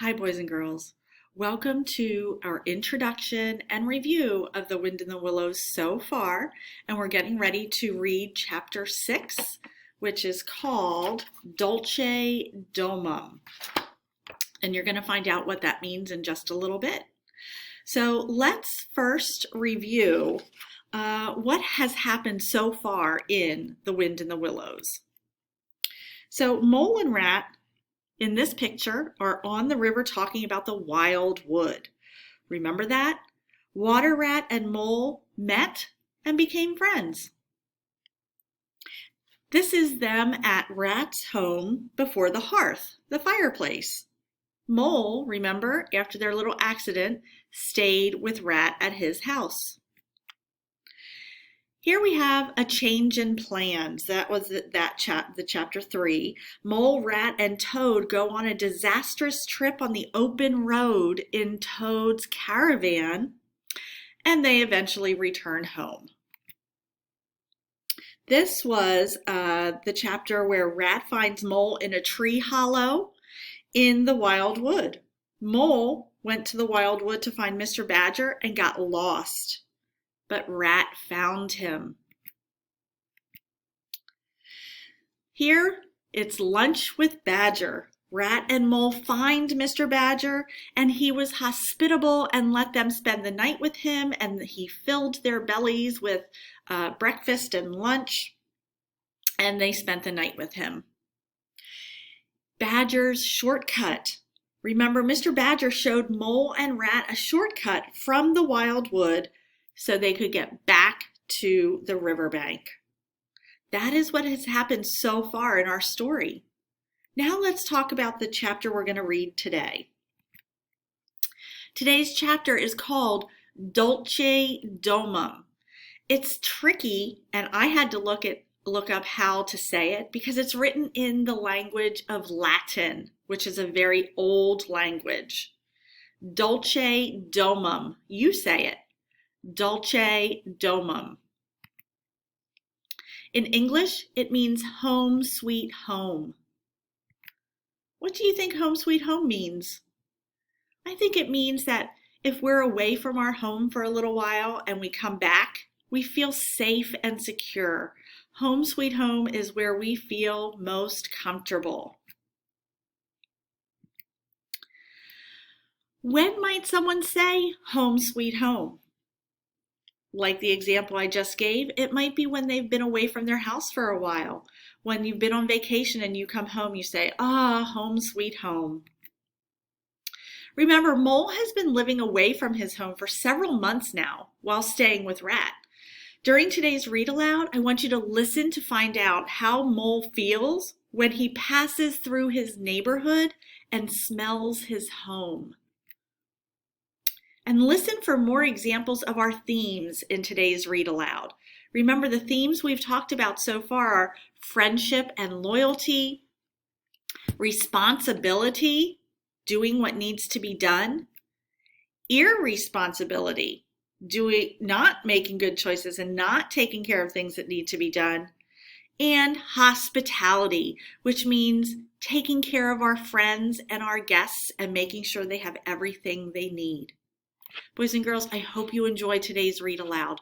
Hi, boys and girls. Welcome to our introduction and review of The Wind in the Willows so far, and we're getting ready to read chapter 6, which is called Dulce Domum. And you're going to find out what that means in just a little bit. So let's first review what has happened so far in The Wind in the Willows. So Mole and Rat in this picture are on the river talking about the wild wood. Remember that? Water Rat and Mole met and became friends. This is them at Rat's home before the hearth, the fireplace. Mole, remember, after their little accident, stayed with Rat at his house. Here we have a change in plans. That was the chapter 3. Mole, Rat, and Toad go on a disastrous trip on the open road in Toad's caravan, and they eventually return home. This was the chapter where Rat finds Mole in a tree hollow in the wild wood. Mole went to the wild wood to find Mr. Badger and got lost. But Rat found him. Here, it's lunch with Badger. Rat and Mole find Mr. Badger, and he was hospitable and let them spend the night with him, and he filled their bellies with breakfast and lunch, and they spent the night with him. Badger's shortcut. Remember, Mr. Badger showed Mole and Rat a shortcut from the wild wood so they could get back to the riverbank. That is what has happened so far in our story. Now let's talk about the chapter we're going to read today. Today's chapter is called Dulce Domum. It's tricky, and I had to look up how to say it because it's written in the language of Latin, which is a very old language. Dulce Domum. You say it. Dulce Domum. In English, it means home sweet home. What do you think home sweet home means? I think it means that if we're away from our home for a little while and we come back, we feel safe and secure. Home sweet home is where we feel most comfortable. When might someone say home sweet home? Like the example I just gave, it might be when they've been away from their house for a while. When you've been on vacation and you come home, you say, home sweet home. Remember, Mole has been living away from his home for several months now while staying with Rat. During today's read aloud, I want you to listen to find out how Mole feels when he passes through his neighborhood and smells his home. And listen for more examples of our themes in today's read aloud. Remember, the themes we've talked about so far are friendship and loyalty, responsibility, doing what needs to be done, irresponsibility, not making good choices and not taking care of things that need to be done, and hospitality, which means taking care of our friends and our guests and making sure they have everything they need. Boys and girls, I hope you enjoyed today's read aloud.